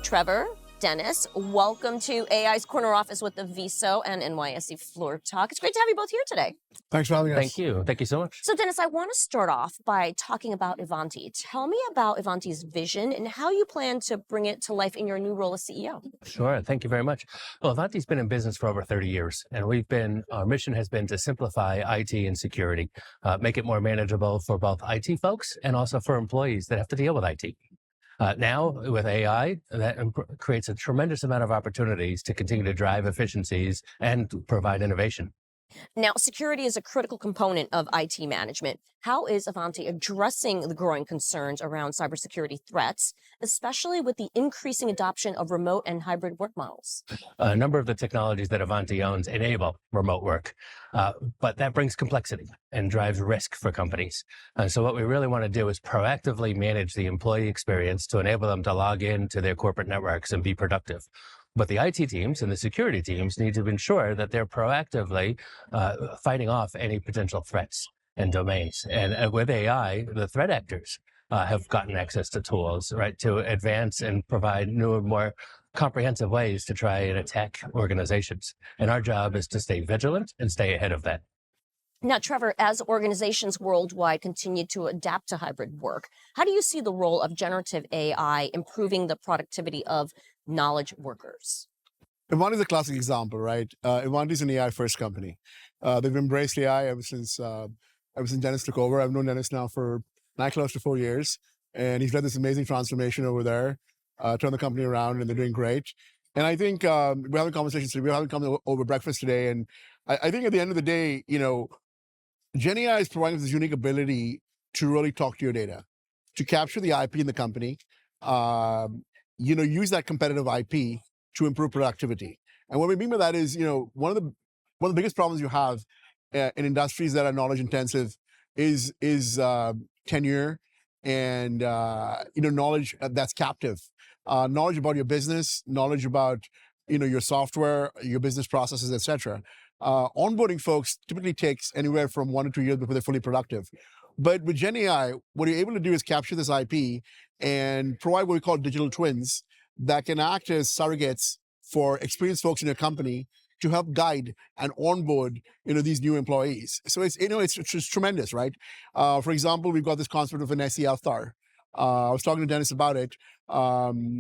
Trevor, Dennis, welcome to AI's Corner Office with the Aviso and NYSE Floor Talk. It's great to have you both here today. Thanks for having us. Thank you. Thank you so much. So Dennis, I want to start off by talking about Ivanti. Tell me about Ivanti's vision and how you plan to bring it to life in your new role as CEO. Sure. Thank you very much. Well, Ivanti's been in business for over 30 years, and our mission has been to simplify IT and security, make it more manageable for both IT folks and also for employees that have to deal with IT. Now, with AI, that creates a tremendous amount of opportunities to continue to drive efficiencies and provide innovation. Now, security is a critical component of IT management. How is Ivanti addressing the growing concerns around cybersecurity threats, especially with the increasing adoption of remote and hybrid work models? A number of the technologies that Ivanti owns enable remote work, but that brings complexity and drives risk for companies. So what we really want to do is proactively manage the employee experience to enable them to log into their corporate networks and be productive. But the IT teams and the security teams need to ensure that they're proactively fighting off any potential threats and domains. And with AI, the threat actors have gotten access to tools, right, to advance and provide new and more comprehensive ways to try and attack organizations. And our job is to stay vigilant and stay ahead of that. Now, Trevor, as organizations worldwide continue to adapt to hybrid work, how do you see the role of generative AI improving the productivity of knowledge workers? Ivanti is a classic example, right? Ivanti is an AI-first company. They've embraced AI ever since Dennis took over. I've known Dennis now for close to 4 years, and he's led this amazing transformation over there, turned the company around, and they're doing great. And I think we're having conversations today. We're having over breakfast today, and I think at the end of the day, Gen AI is providing this unique ability to really talk to your data, to capture the IP in the company, use that competitive IP to improve productivity. And what we mean by that is, one of the biggest problems you have in industries that are knowledge intensive is tenure and knowledge that's captive, knowledge about your business, knowledge about your software, your business processes, etc. Onboarding folks typically takes anywhere from 1 to 2 years before they're fully productive. But with Gen AI, what you're able to do is capture this IP and provide what we call digital twins that can act as surrogates for experienced folks in your company to help guide and onboard, these new employees. So it's tremendous, right? For example, we've got this concept of an SE avatar. I was talking to Dennis about it.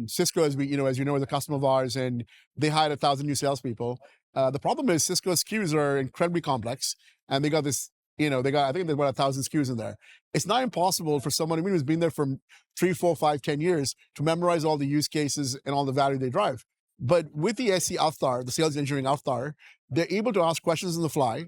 Cisco, as you know, is a customer of ours, and they hired 1,000 new salespeople. The problem is Cisco's SKUs are incredibly complex, and they got this, I think there's about 1,000 SKUs in there. It's not impossible for someone who's been there for 3, 4, 5, 10 years to memorize all the use cases and all the value they drive. But with the SE avatar, the sales engineering avatar, they're able to ask questions on the fly,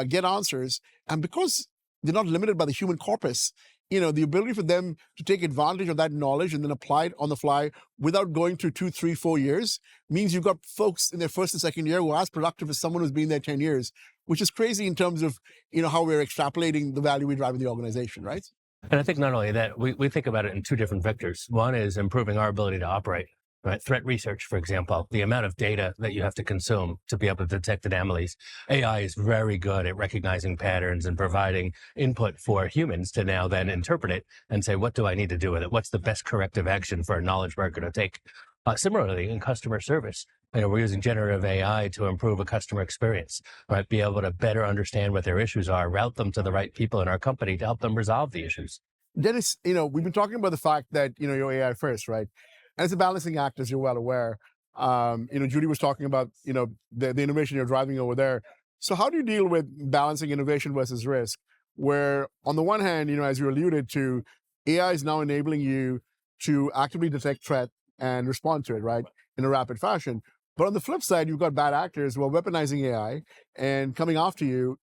get answers, and because they're not limited by the human corpus, the ability for them to take advantage of that knowledge and then apply it on the fly without going through 2, 3, 4 years means you've got folks in their first and second year who are as productive as someone who's been there 10 years, which is crazy in terms of, how we're extrapolating the value we drive in the organization, right? And I think not only that, we think about it in 2 different vectors. One is improving our ability to operate. Right? Threat research, for example, the amount of data that you have to consume to be able to detect anomalies. AI is very good at recognizing patterns and providing input for humans to now then interpret it and say, what do I need to do with it? What's the best corrective action for a knowledge worker to take? Similarly, in customer service, we're using generative AI to improve a customer experience, right? Be able to better understand what their issues are, route them to the right people in our company to help them resolve the issues. Dennis, we've been talking about the fact that, you're AI first, right? And it's a balancing act, as you're well aware. Judy was talking about, the innovation you're driving over there. So how do you deal with balancing innovation versus risk? Where on the one hand, as you alluded to, AI is now enabling you to actively detect threat and respond to it, right, in a rapid fashion. But on the flip side, you've got bad actors who are weaponizing AI and coming after you,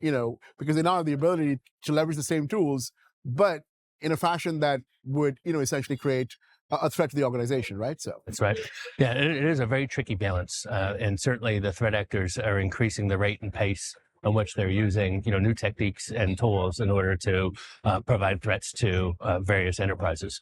because they now have the ability to leverage the same tools, but in a fashion that would, essentially create a threat to the organization, right? So that's right. Yeah, it is a very tricky balance, and certainly the threat actors are increasing the rate and pace on which they're using, new techniques and tools in order to provide threats to various enterprises.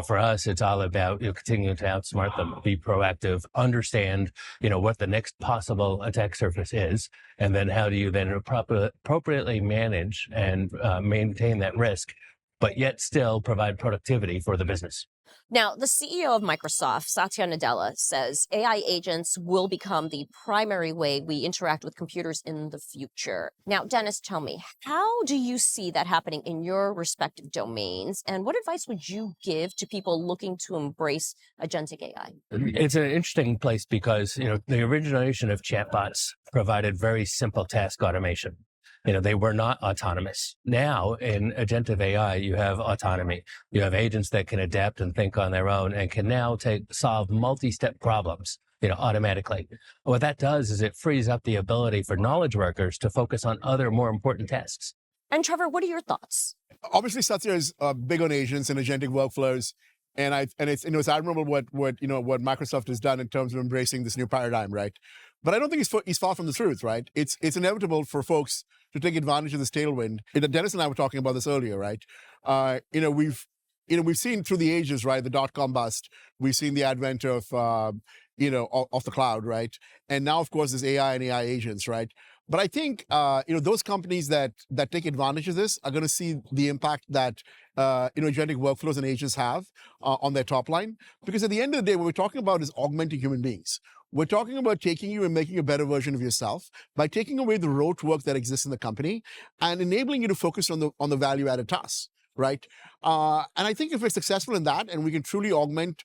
For us, it's all about continuing to outsmart them, be proactive, understand, what the next possible attack surface is, and then how do you then appropriately manage and maintain that risk but yet still provide productivity for the business. Now, the CEO of Microsoft, Satya Nadella, says AI agents will become the primary way we interact with computers in the future. Now, Dennis, tell me, how do you see that happening in your respective domains? And what advice would you give to people looking to embrace agentic AI? It's an interesting place because, the origination of chatbots provided very simple task automation. They were not autonomous. Now, in agentic AI, you have autonomy. You have agents that can adapt and think on their own and can now solve multi-step problems, automatically. What that does is it frees up the ability for knowledge workers to focus on other more important tasks. And Trevor, what are your thoughts? Obviously, Satya is big on agents and agentic workflows. And it's admirable what Microsoft has done in terms of embracing this new paradigm, right? But I don't think he's far from the truth, right? It's inevitable for folks to take advantage of this tailwind. Dennis and I were talking about this earlier, right? We've seen through the ages, right? The .com bust. We've seen the advent of of the cloud, right? And now, of course, there's AI and AI agents, right? But I think those companies that take advantage of this are going to see the impact that agentic workflows and agents have on their top line. Because at the end of the day, what we're talking about is augmenting human beings. We're talking about taking you and making a better version of yourself by taking away the rote work that exists in the company and enabling you to focus on the value-added tasks, right? And I think if we're successful in that and we can truly augment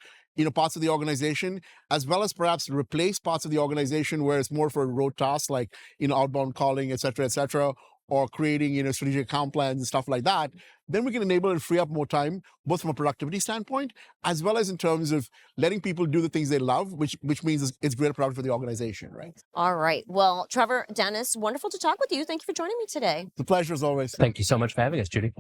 parts of the organization, as well as perhaps replace parts of the organization where it's more for rote tasks like outbound calling, et cetera, or creating strategic account plans and stuff like that, then we can enable and free up more time, both from a productivity standpoint, as well as in terms of letting people do the things they love, which means it's greater product for the organization, right? All right. Well, Trevor, Dennis, wonderful to talk with you. Thank you for joining me today. It's a pleasure as always. Thank you so much for having us, Judy.